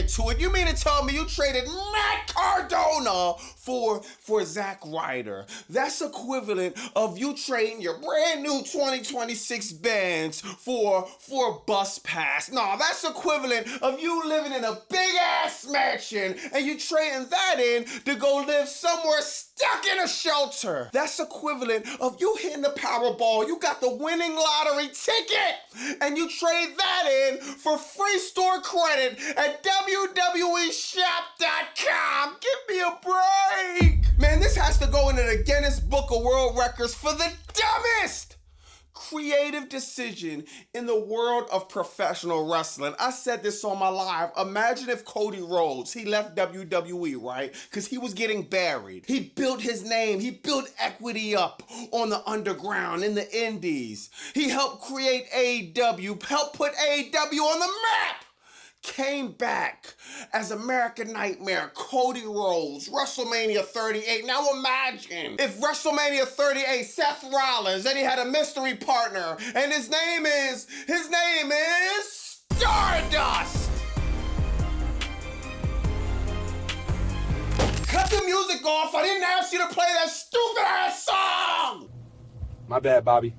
into it. You mean to tell me you traded Matt Cardona for Zack Ryder? That's equivalent of you trading your brand new 2026 Benz for a bus pass. No, that's equivalent of you living in a big ass mansion and you trading that in to go live somewhere stuck in a shelter. That's equivalent of you hitting the Powerball. You got the winning lottery ticket and you trade that in for free store credit at WWEshop.com. Give me a break. Man, this has to go into the Guinness Book of World Records for the dumbest creative decision in the world of professional wrestling. I said this on my live. Imagine if Cody Rhodes, he left WWE, right? Because he was getting buried. He built his name. He built equity up on the underground in the indies. He helped create AEW, helped put AEW on the map. Came back as American Nightmare, Cody Rhodes, WrestleMania 38. Now imagine if WrestleMania 38, Seth Rollins, then he had a mystery partner, and his name is Stardust. Cut the music off. I didn't ask you to play that stupid ass song. My bad, Bobby.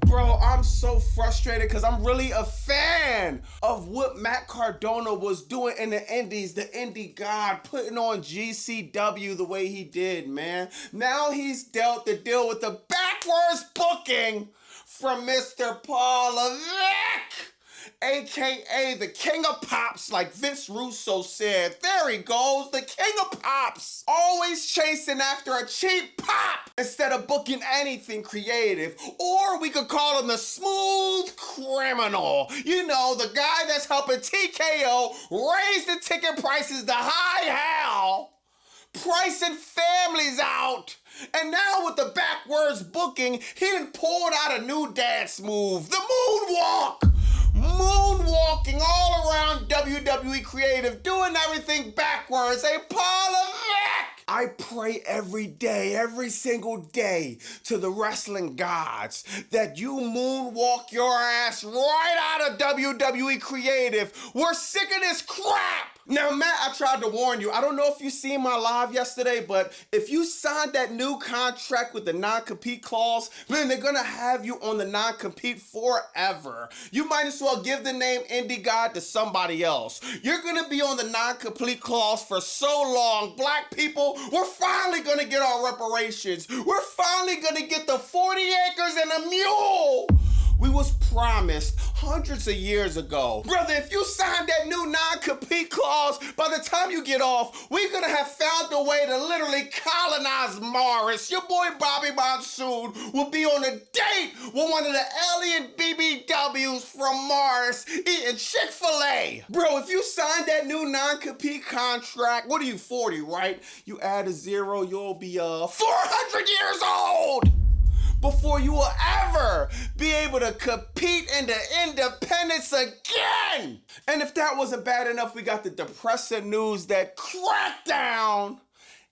Bro, I'm so frustrated because I'm really a fan of what Matt Cardona was doing in the indies, the indie god, putting on GCW the way he did, man. Now he's dealt the deal with the backwards booking from Mr. Paul Levesque, a.k.a. the King of Pops, like Vince Russo said. There he goes, the King of Pops. Always chasing after a cheap pop instead of booking anything creative. Or we could call him the smooth criminal. You know, the guy that's helping TKO raise the ticket prices to high hell, pricing families out. And now with the backwards booking, he done pulled out a new dance move, the moonwalk. Moonwalking all around WWE Creative, doing everything backwards. Hey, Paul Levesque! I pray every day, every single day to the wrestling gods that you moonwalk your ass right out of WWE Creative. We're sick of this crap. Now, Matt, I tried to warn you. I don't know if you seen my live yesterday, but if you signed that new contract with the non-compete clause, man, they're gonna have you on the non-compete forever. You might as well give the name Indie God to somebody else. You're gonna be on the non-compete clause for so long. Black people, we're finally gonna get our reparations. We're finally gonna get the 40 acres and a mule we was promised hundreds of years ago. Brother, if you sign that new non-compete clause, by the time you get off, we're gonna have found a way to literally colonize Mars. Your boy Bobby Monsoon will be on a date with one of the alien BBWs from Mars eating Chick-fil-A. Bro, if you sign that new non-compete contract, what are you, 40, right? You add a zero, you'll be 400 years old before you will ever be able to compete into independence again. And if that wasn't bad enough, we got the depressing news that Crackdown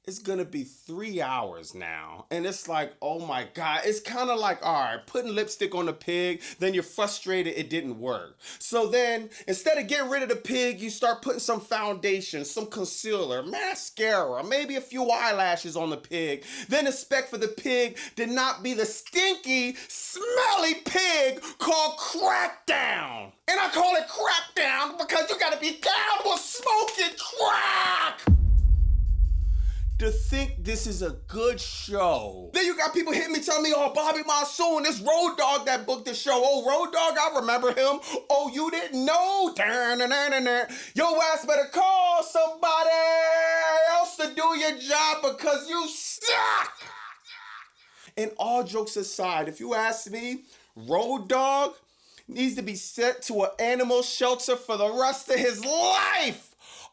is gonna be 3 hours now. And it's like, oh my God. It's kind of like, all right, putting lipstick on a pig, then you're frustrated it didn't work. So then, instead of getting rid of the pig, you start putting some foundation, some concealer, mascara, maybe a few eyelashes on the pig. Then expect for the pig to not be the stinky, smelly pig called Crackdown. And I call it Crackdown because you gotta be down with smoking crack to think this is a good show. Then you got people hitting me telling me, oh, Bobby Monsoon, this Road Dogg that booked the show. Oh, Road Dogg, I remember him. Oh, you didn't know? Your ass better call somebody else to do your job because you suck. And all jokes aside, if you ask me, Road Dogg needs to be sent to an animal shelter for the rest of his life.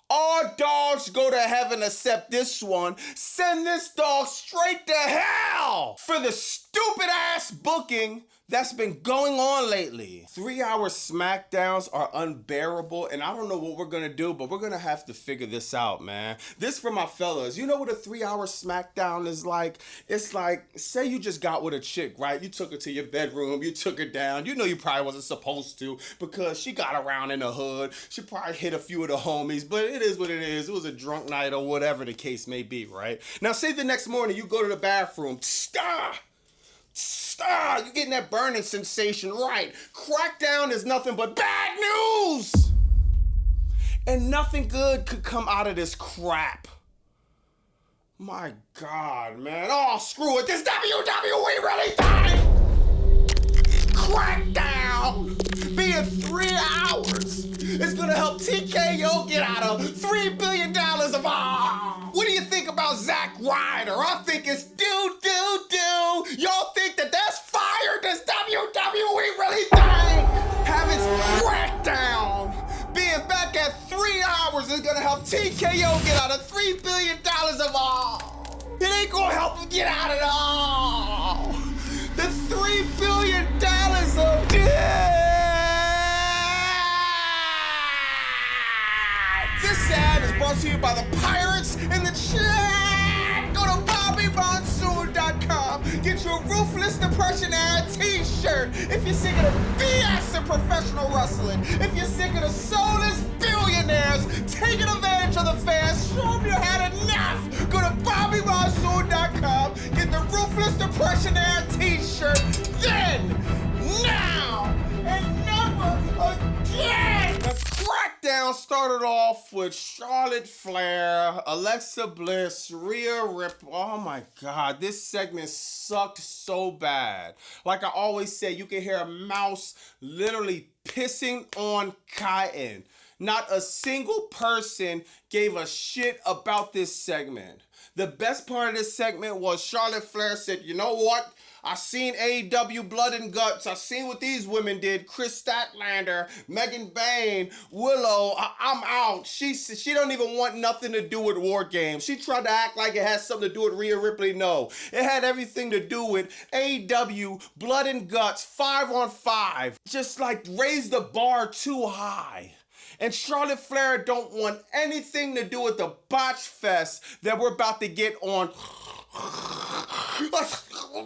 All dogs go to heaven except this one. Send this dog straight to hell for the stupid ass booking that's been going on lately. 3-hour SmackDowns are unbearable, and I don't know what we're gonna do, but we're gonna have to figure this out, man. This for my fellas. You know what a 3-hour SmackDown is like? It's like, say you just got with a chick, right? You took her to your bedroom, you took her down. You know you probably wasn't supposed to because she got around in the hood. She probably hit a few of the homies, but it is what it is. It was a drunk night or whatever the case may be, right? Now, say the next morning you go to the bathroom. You're getting that burning sensation, right? Crackdown is nothing but bad news! And nothing good could come out of this crap. My God, man. Oh, screw it. This WWE really thing! Crackdown! Being 3 hours is gonna help TKO get out of $3 billion of What do you think about Zack Ryder? I think it's do. Y'all think that that's fire? Does WWE really think? Have its Crackdown. Being back at 3 hours is gonna help TKO get out of $3 billion of It ain't gonna help him get out of it. The $3 billion of This ad is brought to you by the Pirates in the chat. Go to BobbyMonsoon.com. Get your Ruthless Depression ad t-shirt. If you're sick of the BS in professional wrestling, if you're sick of the soulless billionaires taking advantage of the fans, show them you had enough. Go to BobbyMonsoon.com. Get the Ruthless Depression ad t-shirt. Then, now, and never again. Crackdown started off with Charlotte Flair, Alexa Bliss, Rhea Ripley. Oh my God, this segment sucked so bad. Like I always say, you can hear a mouse literally pissing on cotton. Not a single person gave a shit about this segment. The best part of this segment was Charlotte Flair said, you know what? I seen AEW Blood and Guts. I seen what these women did. Chris Statlander, Megan Bayne, Willow. I'm out. She don't even want nothing to do with War Games. She tried to act like it has something to do with Rhea Ripley. No, it had everything to do with AEW Blood and Guts 5-on-5. Just like raise the bar too high. And Charlotte Flair don't want anything to do with the botch fest that we're about to get on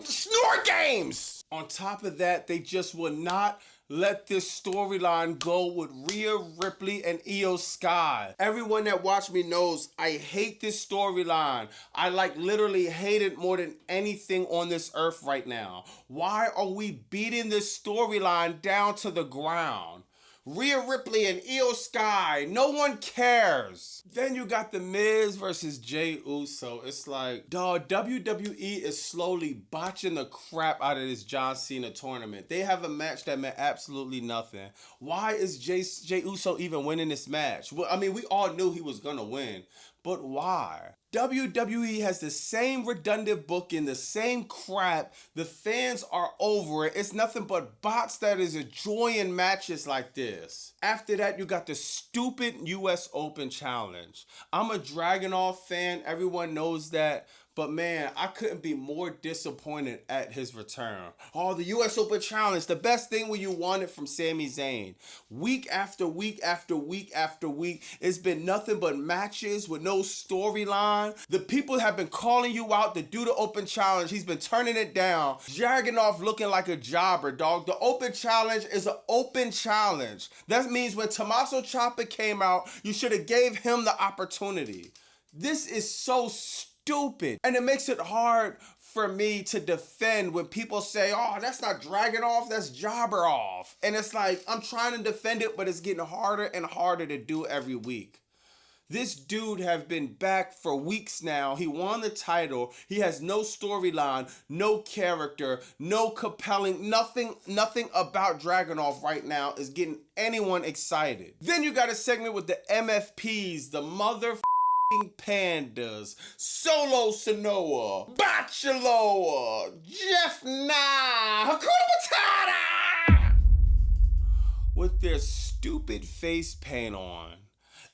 Snort Games. On top of that, they just will not let this storyline go with Rhea Ripley and Io Sky. Everyone that watched me knows I hate this storyline. I literally hate it more than anything on this earth right now. Why are we beating this storyline down to the ground? Rhea Ripley and Io Sky, no one cares. Then you got The Miz versus Jey Uso. It's like, dawg, WWE is slowly botching the crap out of this John Cena tournament. They have a match that meant absolutely nothing. Why is Jey Uso even winning this match? Well, I mean, we all knew he was gonna win, but why? WWE has the same redundant booking, the same crap. The fans are over it. It's nothing but bots that is enjoying matches like this. After that, you got the stupid US Open Challenge. I'm a Dragunov fan. Everyone knows that. But man, I couldn't be more disappointed at his return. Oh, the US Open Challenge, the best thing when you want it from Sami Zayn. Week after week after week after week, it's been nothing but matches with no storyline. The people have been calling you out to do the Open Challenge. He's been turning it down. Dragunov looking like a jobber, dog. The Open Challenge is an open challenge. That means when Tommaso Ciampa came out, you should have gave him the opportunity. This is so stupid. And it makes it hard for me to defend when people say, oh, that's not Dragunov, that's Jobberov. And it's like, I'm trying to defend it, but it's getting harder and harder to do every week. This dude have been back for weeks now. He won the title. He has no storyline, no character, no compelling, nothing about Dragunov right now is getting anyone excited. Then you got a segment with the MFPs, the motherfucking Pandas, Solo Sonoa, Bachelor, Jeff Nah, Hakuna Matata, with their stupid face paint on.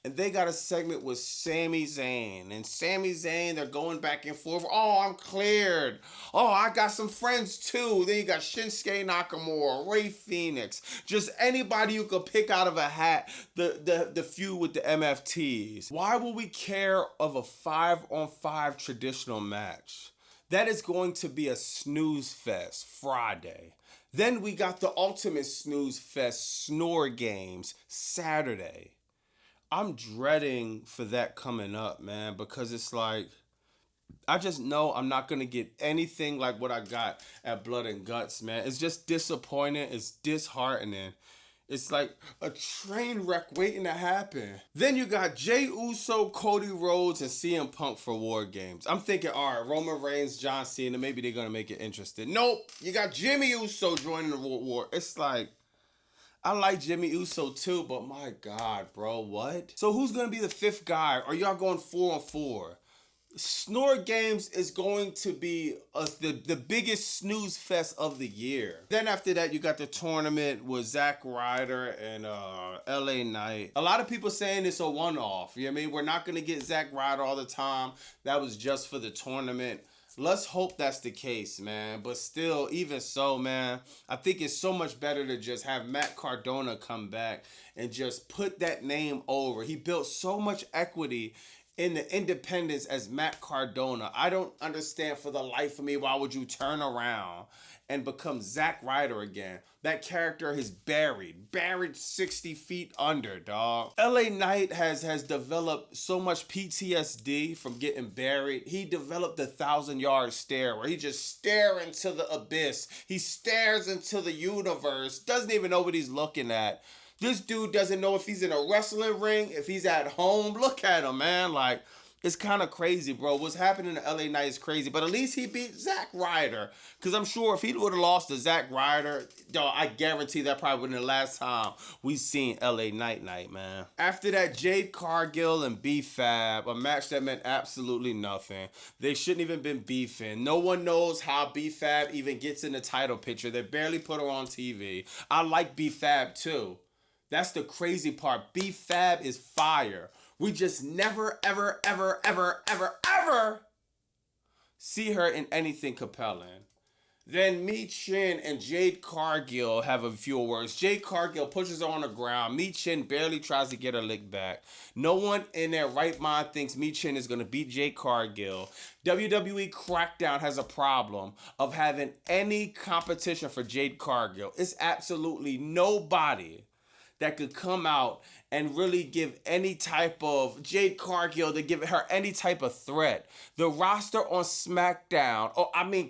And they got a segment with Sami Zayn. And Sami Zayn, they're going back and forth. Oh, I'm cleared. Oh, I got some friends too. Then you got Shinsuke Nakamura, Ray Phoenix. Just anybody you could pick out of a hat. The feud with the MFTs. Why will we care of a 5-on-5 traditional match? That is going to be a snooze fest Friday. Then we got the ultimate snooze fest Snore Games Saturday. I'm dreading for that coming up, man, because it's like, I just know I'm not going to get anything like what I got at Blood and Guts, man. It's just disappointing. It's disheartening. It's like a train wreck waiting to happen. Then you got Jey Uso, Cody Rhodes, and CM Punk for War Games. I'm thinking, all right, Roman Reigns, John Cena, maybe they're going to make it interesting. Nope, you got Jimmy Uso joining the war. It's like, I like Jimmy Uso too, but my God, bro, what? So who's going to be the fifth guy? Are y'all going 4-on-4? Snore Games is going to be the biggest snooze fest of the year. Then after that, you got the tournament with Zack Ryder and LA Knight. A lot of people saying it's a one-off. You know what I mean? We're not going to get Zack Ryder all the time. That was just for the tournament. Let's hope that's the case, man. But still, even so, man, I think it's so much better to just have Matt Cardona come back and just put that name over. He built so much equity in the independents as Matt Cardona. I don't understand for the life of me, why would you turn around and become Zack Ryder again? That character is buried 60 feet under, dog. LA Knight has developed so much PTSD from getting buried. He developed the 1,000-yard stare where he just stares into the abyss. He stares into the universe, doesn't even know what he's looking at. This dude doesn't know if he's in a wrestling ring, if he's at home. Look at him, man. Like, it's kind of crazy, bro. What's happening to LA Knight is crazy. But at least he beat Zack Ryder. Because I'm sure if he would have lost to Zack Ryder, dog, I guarantee that probably would have been the last time we seen LA Knight, man. After that, Jade Cargill and B-Fab, a match that meant absolutely nothing. They shouldn't even been beefing. No one knows how B-Fab even gets in the title picture. They barely put her on TV. I like B-Fab too. That's the crazy part. B-Fab is fire. We just never, ever, ever, ever, ever, ever see her in anything compelling. Then Michin and Jade Cargill have a few words. Jade Cargill pushes her on the ground. Michin barely tries to get her lick back. No one in their right mind thinks Michin is going to beat Jade Cargill. WWE Crackdown has a problem of having any competition for Jade Cargill. It's absolutely nobody that could come out and really give any type of Jade Cargill, to give her any type of threat. The roster on SmackDown,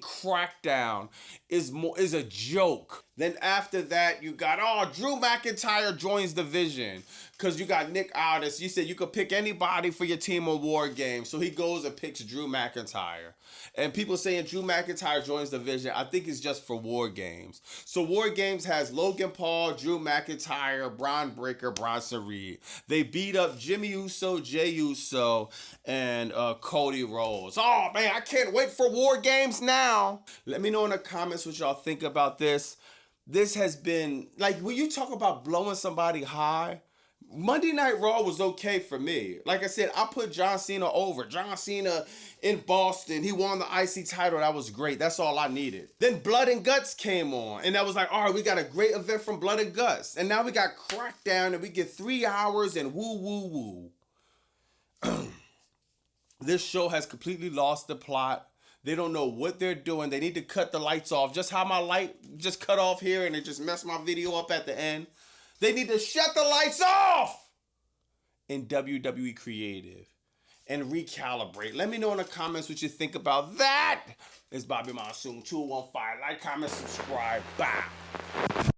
Crackdown, is a joke. Then after that, you got, Drew McIntyre joins the Vision. Because you got Nick Aldis. You said you could pick anybody for your team on War Games. So he goes and picks Drew McIntyre. And people saying Drew McIntyre joins the Vision, I think it's just for War Games. So War Games has Logan Paul, Drew McIntyre, Braun Breaker, Bronson Reed. They beat up Jimmy Uso, Jey Uso, and Cody Rhodes. Oh, man, I can't wait for War Games now. Let me know in the comments what y'all think about this. This has been, like, when you talk about blowing somebody high, Monday Night Raw was okay for me. Like I said, I put John Cena over. John Cena in Boston, he won the IC title. That was great. That's all I needed. Then Blood and Guts came on. And that was like, all right, we got a great event from Blood and Guts. And now we got Crackdown and we get 3 hours and woo. This show has completely lost the plot. They don't know what they're doing. They need to cut the lights off. Just how my light just cut off here and it just messed my video up at the end. They need to shut the lights off in WWE Creative and recalibrate. Let me know in the comments what you think about that. It's Bobby Monsoon 215. Like, comment, subscribe. Bye.